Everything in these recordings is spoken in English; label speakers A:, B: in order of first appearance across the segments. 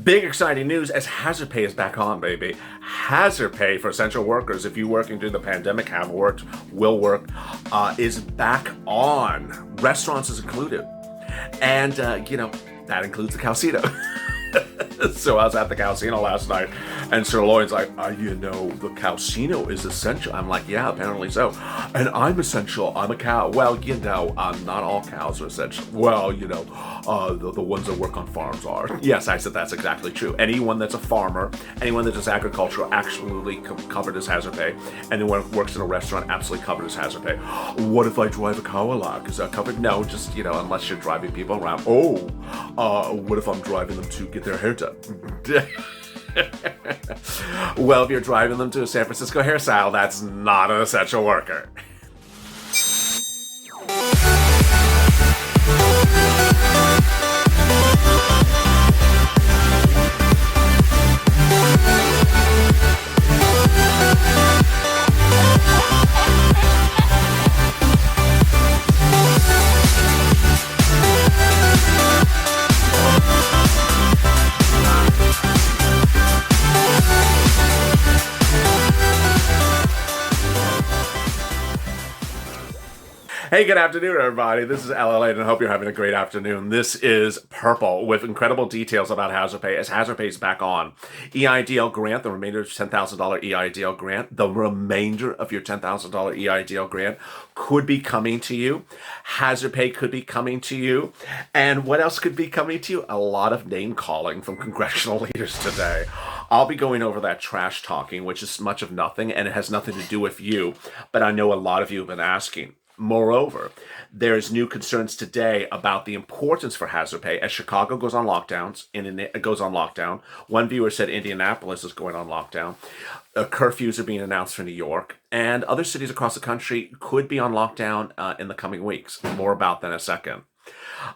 A: Big exciting news as hazard pay is back on, baby. Hazard pay for essential workers, if you working during the pandemic, have worked, will work, is back on. Restaurants is included. And, that includes the casino. So I was at the casino last night, and Sir Lloyd's like, the casino is essential. I'm like, yeah, apparently so. And I'm essential. I'm a cow. Well, not all cows are essential. Well, the ones that work on farms are. Yes, I said that's exactly true. Anyone that's a farmer, anyone that does agriculture, absolutely covered as hazard pay. Anyone who works in a restaurant, absolutely covered as hazard pay. What if I drive a cow a lot? Is that covered? No, just, unless you're driving people around. What if I'm driving them to get their hair done? Well, if you're driving them to a San Francisco hairstyle, that's not an essential worker. Hey, good afternoon, everybody. This is LALATE, and I hope you're having a great afternoon. This is Purple with incredible details about hazard pay as hazard pay is back on. EIDL grant, the remainder of $10,000 EIDL grant, the remainder of your $10,000 EIDL grant could be coming to you. Hazard pay could be coming to you. And what else could be coming to you? A lot of name calling from congressional leaders today. I'll be going over that trash talking, which is much of nothing, and it has nothing to do with you, but I know a lot of you have been asking. Moreover, there's new concerns today about the importance for hazard pay as Chicago goes on lockdowns. Goes on lockdown. One viewer said Indianapolis is going on lockdown. Curfews are being announced for New York, and other cities across the country could be on lockdown in the coming weeks. More about that in a second.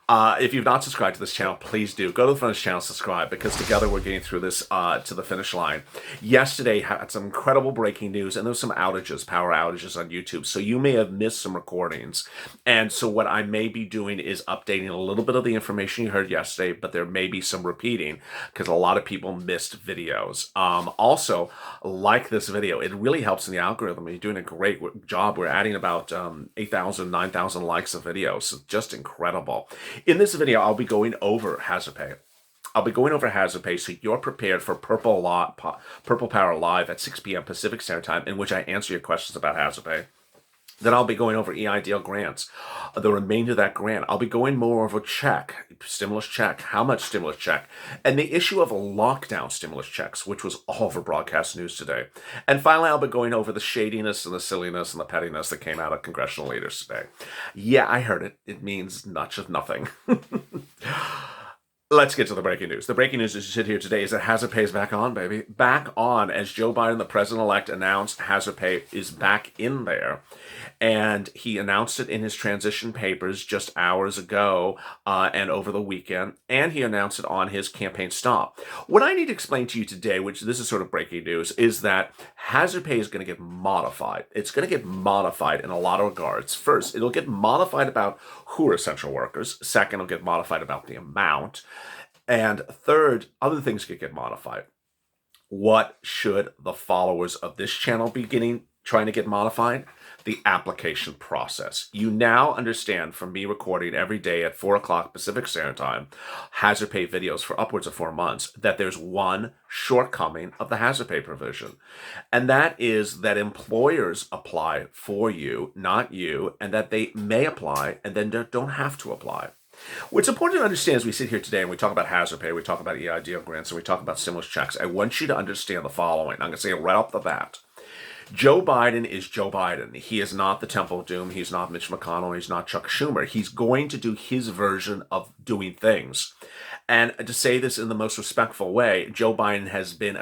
A: If you've not subscribed to this channel, please do. Go to the front of this channel, subscribe, because together we're getting through this to the finish line. Yesterday had some incredible breaking news, and there was some outages, power outages on YouTube, so you may have missed some recordings. And so what I may be doing is updating a little bit of the information you heard yesterday, but there may be some repeating, because a lot of people missed videos. Also, like this video, it really helps in the algorithm. You're doing a great job. We're adding about 8,000, 9,000 likes of videos, so just incredible. In this video, I'll be going over hazard pay. I'll be going over hazard pay so you're prepared for Purple Power Live at 6 p.m. Pacific Standard Time, in which I answer your questions about hazard pay. Then I'll be going over EIDL grants, the remainder of that grant. I'll be going more over stimulus check, how much stimulus check, and the issue of lockdown stimulus checks, which was all over broadcast news today. And finally, I'll be going over the shadiness and the silliness and the pettiness that came out of congressional leaders today. Yeah, I heard it. It means much of nothing. Let's get to the breaking news. The breaking news as you sit here today is that hazard pay is back on, baby. Back on, as Joe Biden, the president-elect, announced hazard pay is back in there. And he announced it in his transition papers just hours ago and over the weekend. And he announced it on his campaign stop. What I need to explain to you today, which this is sort of breaking news, is that hazard pay is going to get modified. It's going to get modified in a lot of regards. First, it'll get modified about who are essential workers. Second, it'll get modified about the amount. And third, other things could get modified. What should the followers of this channel be trying to get modified? The application process. You now understand from me recording every day at 4 o'clock Pacific Standard Time, hazard pay videos for upwards of 4 months, that there's one shortcoming of the hazard pay provision. And that is that employers apply for you, not you, and that they may apply and then don't have to apply. What's important to understand as we sit here today and we talk about hazard pay, we talk about EIDL grants, and we talk about stimulus checks, I want you to understand the following. I'm going to say it right off the bat. Joe Biden is Joe Biden. He is not the Temple of Doom. He's not Mitch McConnell. He's not Chuck Schumer. He's going to do his version of doing things. And to say this in the most respectful way, Joe Biden has been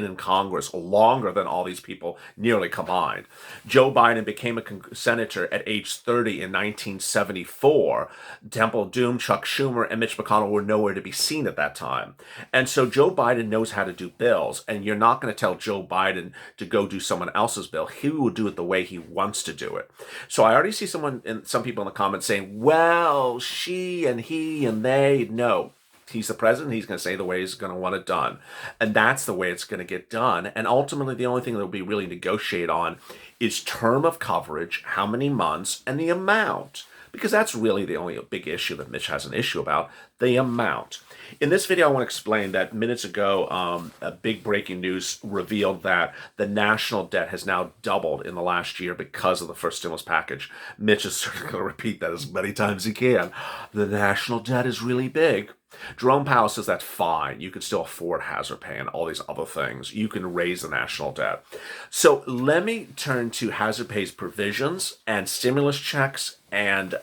A: in Congress longer than all these people nearly combined. Joe Biden became a senator at age 30 in 1974. Temple Doom, Chuck Schumer, and Mitch McConnell were nowhere to be seen at that time. And so Joe Biden knows how to do bills, and you're not going to tell Joe Biden to go do someone else's bill. He will do it the way he wants to do it. So I already see some people in the comments saying, well, she and he and they. No. He's the president. He's going to say the way he's going to want it done. And that's the way it's going to get done. And ultimately, the only thing that will be really negotiated on is term of coverage, how many months, and the amount. Because that's really the only big issue that Mitch has an issue about, the amount. In this video, I want to explain that minutes ago, a big breaking news revealed that the national debt has now doubled in the last year because of the first stimulus package. Mitch is certainly going to repeat that as many times as he can. The national debt is really big. Jerome Powell says that's fine. You can still afford hazard pay and all these other things. You can raise the national debt. So let me turn to hazard pay's provisions and stimulus checks and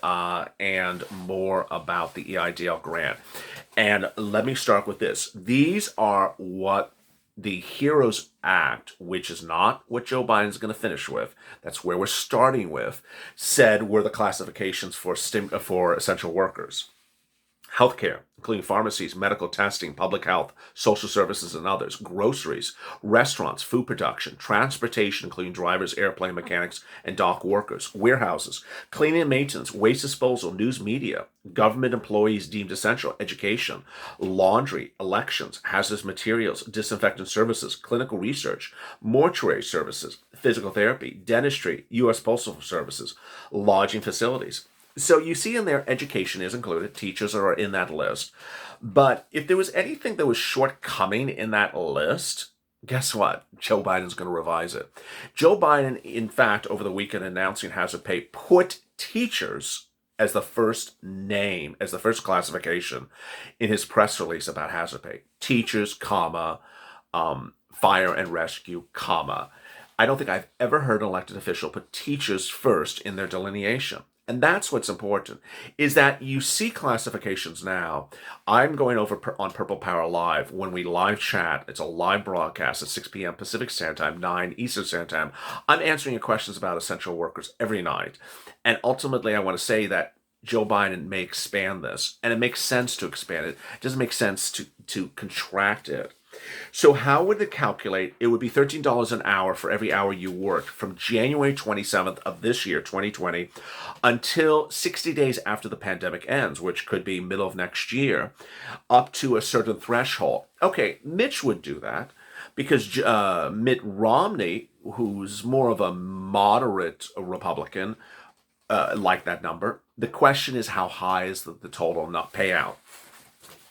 A: more about the EIDL grant. And let me start with this. These are what the HEROES Act, which is not what Joe Biden's going to finish with, that's where we're starting with, said were the classifications for essential workers. Healthcare, including pharmacies, medical testing, public health, social services, and others, groceries, restaurants, food production, transportation, including drivers, airplane mechanics, and dock workers, warehouses, cleaning and maintenance, waste disposal, news media, government employees deemed essential, education, laundry, elections, hazardous materials, disinfectant services, clinical research, mortuary services, physical therapy, dentistry, U.S. Postal Services, lodging facilities. So you see in there, education is included. Teachers are in that list. But if there was anything that was shortcoming in that list, guess what? Joe Biden's going to revise it. Joe Biden, in fact, over the weekend announcing hazard pay, put teachers as the first name, as the first classification in his press release about hazard pay. Teachers, comma, fire and rescue, comma. I don't think I've ever heard an elected official put teachers first in their delineation. And that's what's important, is that you see classifications now. I'm going over on Purple Power Live when we live chat. It's a live broadcast at 6 p.m. Pacific Standard Time, 9 Eastern Standard Time. I'm answering your questions about essential workers every night. And ultimately, I want to say that Joe Biden may expand this, and it makes sense to expand it. It doesn't make sense to contract it. So how would it calculate? It would be $13 an hour for every hour you worked from January 27th of this year, 2020, until 60 days after the pandemic ends, which could be middle of next year, up to a certain threshold. Okay, Mitch would do that because Mitt Romney, who's more of a moderate Republican, like that number. The question is, how high is the total not payout?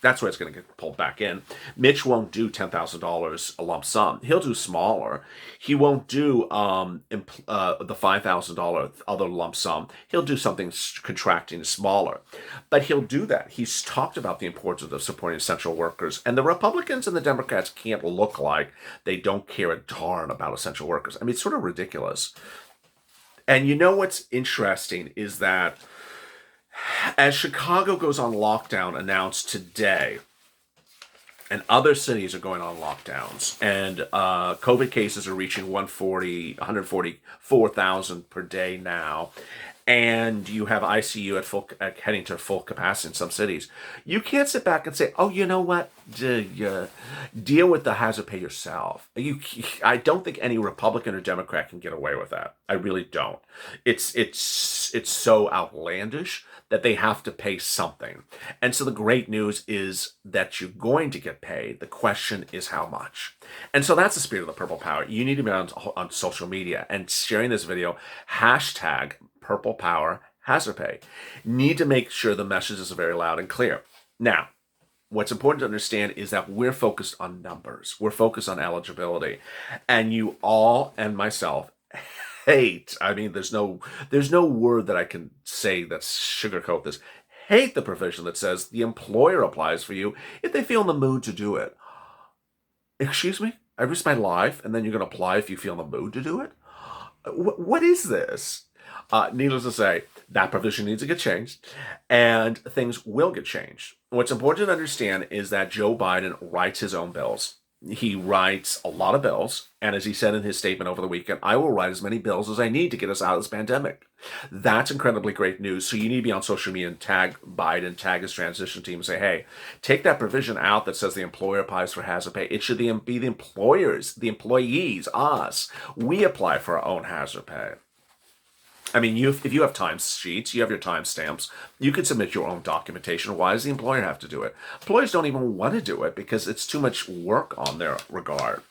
A: That's where it's going to get pulled back in. Mitch won't do $10,000 a lump sum. He'll do smaller. He won't do the $5,000 other lump sum. He'll do something contracting smaller. But he'll do that. He's talked about the importance of supporting essential workers. And the Republicans and the Democrats can't look like they don't care a darn about essential workers. I mean, it's sort of ridiculous. And you know what's interesting is that as Chicago goes on lockdown, announced today, and other cities are going on lockdowns, and COVID cases are reaching 144,000 per day now, and you have ICU at heading to full capacity in some cities, you can't sit back and say, oh, you know what, deal with the hazard pay yourself. I don't think any Republican or Democrat can get away with that. I really don't. It's so outlandish that they have to pay something. And so the great news is that you're going to get paid. The question is how much. And so that's the spirit of the Purple Power. You need to be on social media and sharing this video, hashtag Purple Power Hazard Pay. Need to make sure the message is very loud and clear. Now, what's important to understand is that we're focused on numbers. We're focused on eligibility. And you all, and myself, hate, I mean, there's no word that I can say that's sugarcoat this, hate the provision that says the employer applies for you if they feel in the mood to do it. Excuse me? I risk my life and then you're going to apply if you feel in the mood to do it? What is this? Needless to say, that provision needs to get changed, and things will get changed. What's important to understand is that Joe Biden writes his own bills. He writes a lot of bills, and as he said in his statement over the weekend, I will write as many bills as I need to get us out of this pandemic. That's incredibly great news. So you need to be on social media and tag Biden, tag his transition team, and say, hey, take that provision out that says the employer applies for hazard pay. It should be the employers, the employees, us. We apply for our own hazard pay. I mean, if you have time sheets, you have your time stamps, you could submit your own documentation. Why does the employer have to do it? Employers don't even want to do it because it's too much work on their regard.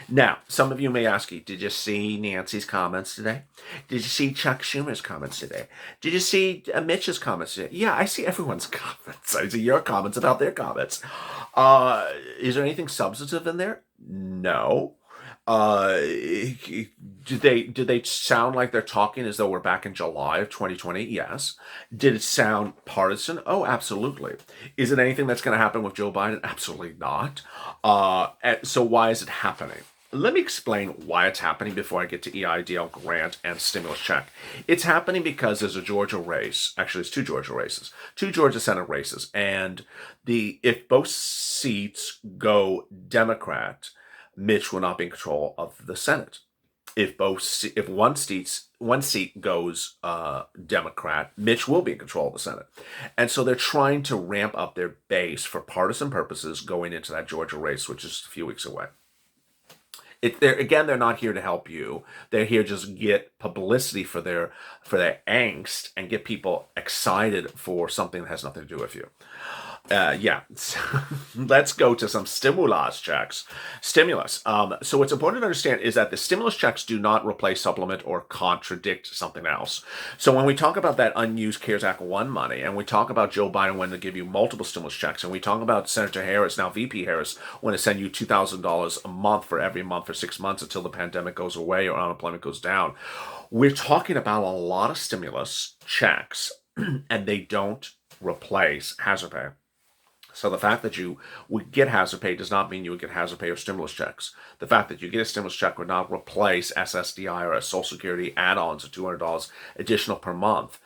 A: Now, some of you may ask you, did you see Nancy's comments today? Did you see Chuck Schumer's comments today? Did you see Mitch's comments today? Yeah, I see everyone's comments. I see your comments about their comments. Is there anything substantive in there? No. Did they sound like they're talking as though we're back in July of 2020? Yes. Did it sound partisan? Oh, absolutely. Is it anything that's going to happen with Joe Biden? Absolutely not. So why is it happening? Let me explain why it's happening before I get to EIDL grant and stimulus check. It's happening because there's a Georgia race. Actually, it's two Georgia races, two Georgia Senate races. And if both seats go Democrat, Mitch will not be in control of the Senate. If one seat goes Democrat, Mitch will be in control of the Senate. And so they're trying to ramp up their base for partisan purposes going into that Georgia race, which is a few weeks away. They're not here to help you. They're here just get publicity for their angst and get people excited for something that has nothing to do with you. Let's go to some stimulus checks. Stimulus. So what's important to understand is that the stimulus checks do not replace, supplement, or contradict something else. So when we talk about that unused CARES Act 1 money, and we talk about Joe Biden wanting to give you multiple stimulus checks, and we talk about Senator Harris, now VP Harris, want to send you $2,000 a month for every month for 6 months until the pandemic goes away or unemployment goes down. We're talking about a lot of stimulus checks, and they don't replace hazard pay. So the fact that you would get hazard pay does not mean you would get hazard pay or stimulus checks. The fact that you get a stimulus check would not replace SSDI or a Social Security add-ons of $200 additional per month.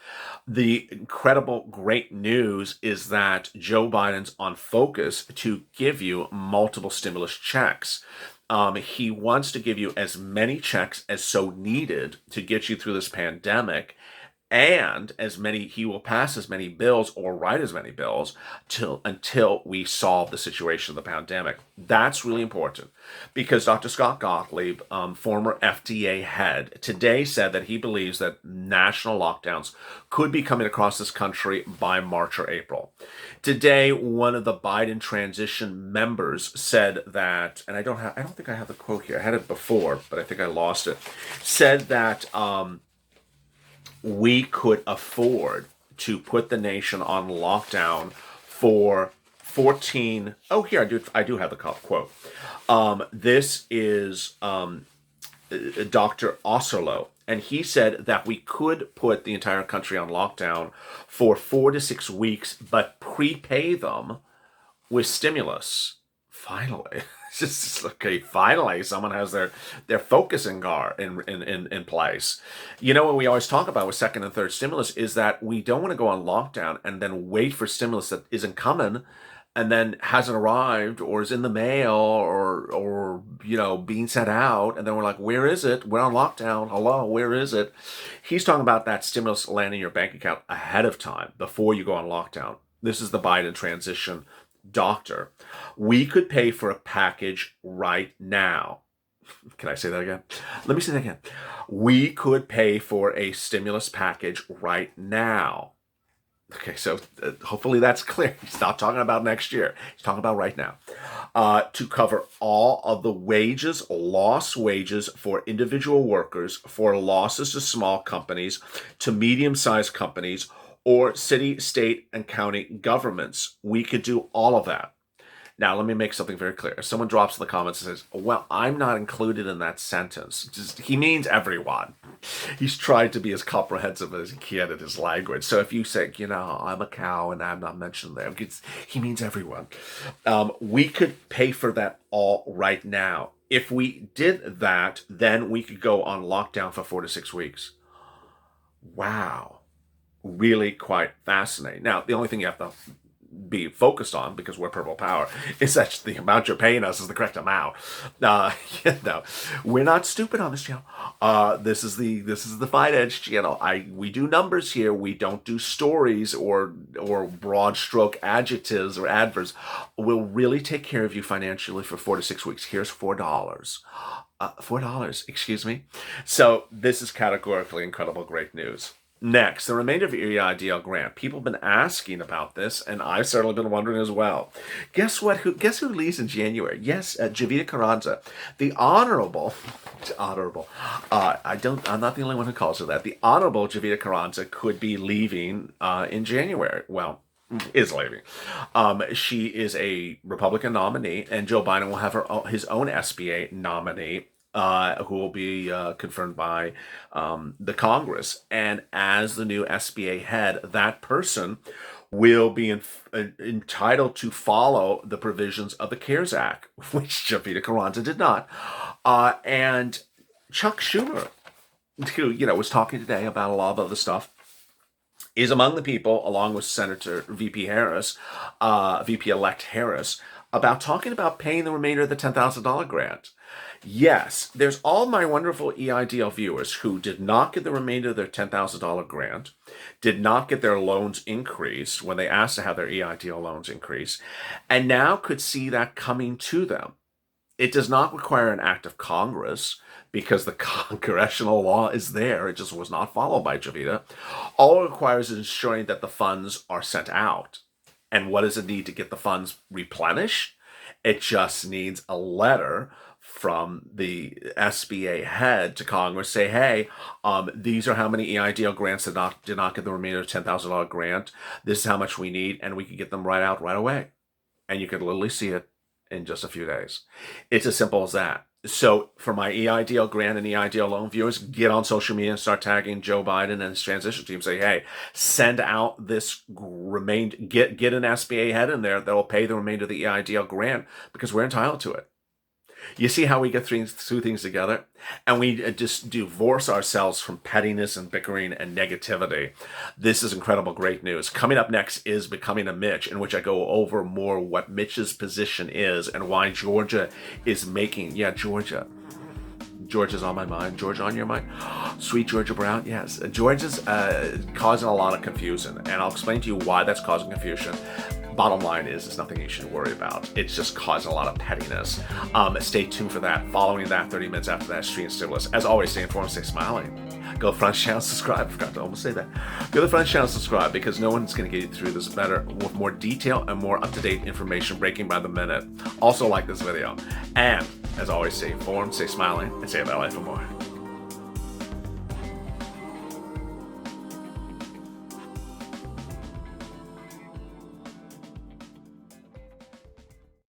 A: The incredible great news is that Joe Biden's on focus to give you multiple stimulus checks. He wants to give you as many checks as so needed to get you through this pandemic. And he will pass as many bills or write as many bills until we solve the situation of the pandemic. That's really important because Dr. Scott Gottlieb, former FDA head, today said that he believes that national lockdowns could be coming across this country by March or April. Today, one of the Biden transition members said that, and I don't think I have the quote here. I had it before, but I think I lost it. Said that we could afford to put the nation on lockdown for 14. Oh, here I do have the quote. This is Dr. Osserlo, and he said that we could put the entire country on lockdown for 4 to 6 weeks, but prepay them with stimulus. Finally. Just okay. Finally, someone has their focusing guard in place. You know what we always talk about with second and third stimulus is that we don't want to go on lockdown and then wait for stimulus that isn't coming, and then hasn't arrived or is in the mail or being sent out, and then we're like, where is it? We're on lockdown. Hello, where is it? He's talking about that stimulus landing in your bank account ahead of time before you go on lockdown. This is the Biden transition doctor. We could pay for a package right now. Can I say that again? Let me say that again. We could pay for a stimulus package right now. Okay, so hopefully that's clear. He's not talking about next year. He's talking about right now. To cover all of the lost wages for individual workers, for losses to small companies, to medium-sized companies, or city, state, and county governments. We could do all of that. Now, let me make something very clear. If someone drops in the comments and says, well, I'm not included in that sentence, he means everyone. He's tried to be as comprehensive as he can in his language. So if you say, I'm a cow and I'm not mentioned there, he means everyone. We could pay for that all right now. If we did that, then we could go on lockdown for 4 to 6 weeks. Wow. Really quite fascinating. Now, the only thing you have to be focused on, because we're Purple Power, is that the amount you're paying us is the correct amount. We're not stupid on this channel. This is the Fight Edge channel. We do numbers here. We don't do stories or broad stroke adjectives or adverbs. We'll really take care of you financially for 4 to 6 weeks. Here's $4. $4, excuse me. So this is categorically incredible, great news. Next, the remainder of your EIDL grant. People have been asking about this, and I've certainly been wondering as well. Guess who leaves in January? Yes, Javita Carranza, the honorable, I'm not the only one who calls her that. The honorable Javita Carranza could be leaving in January. Well, is leaving. She is a Republican nominee, and Joe Biden will have his own SBA nominee, who will be confirmed by the Congress. And as the new SBA head, that person will be entitled to follow the provisions of the CARES Act, which Javita Carranza did not. And Chuck Schumer, who was talking today about a lot of other stuff, is among the people, along with Senator VP-elect Harris, about talking about paying the remainder of the $10,000 grant. Yes, there's all my wonderful EIDL viewers who did not get the remainder of their $10,000 grant, did not get their loans increased when they asked to have their EIDL loans increased, and now could see that coming to them. It does not require an act of Congress, because the congressional law is there. It just was not followed by Javita. All it requires is ensuring that the funds are sent out. And what does it need to get the funds replenished? It just needs a letter from the SBA head to Congress, say, hey, these are how many EIDL grants did not get the remainder of $10,000 grant. This is how much we need, and we can get them right out right away. And you could literally see it in just a few days. It's as simple as that. So for my EIDL grant and EIDL loan viewers, get on social media and start tagging Joe Biden and his transition team. Say, hey, send out this get an SBA head in there that will pay the remainder of the EIDL grant, because we're entitled to it. You see how we get through things together? And we just divorce ourselves from pettiness and bickering and negativity. This is incredible, great news. Coming up next is Becoming a Mitch, in which I go over more what Mitch's position is and why Georgia is making, Georgia's on my mind. Georgia on your mind? Sweet Georgia Brown? Yes. Georgia's causing a lot of confusion, and I'll explain to you why that's causing confusion. Bottom line is, it's nothing you should worry about. It's just causing a lot of pettiness. Stay tuned for that. Following that, 30 minutes after that, Street Stimulus. As always, stay informed, stay smiling. Go to the front channel, subscribe. I forgot to almost say that. Go to the front channel, subscribe, because no one's going to get you through this better, with more detail and more up-to-date information breaking by the minute. Also, like this video. And, as always, stay informed, stay smiling, and stay about life for more.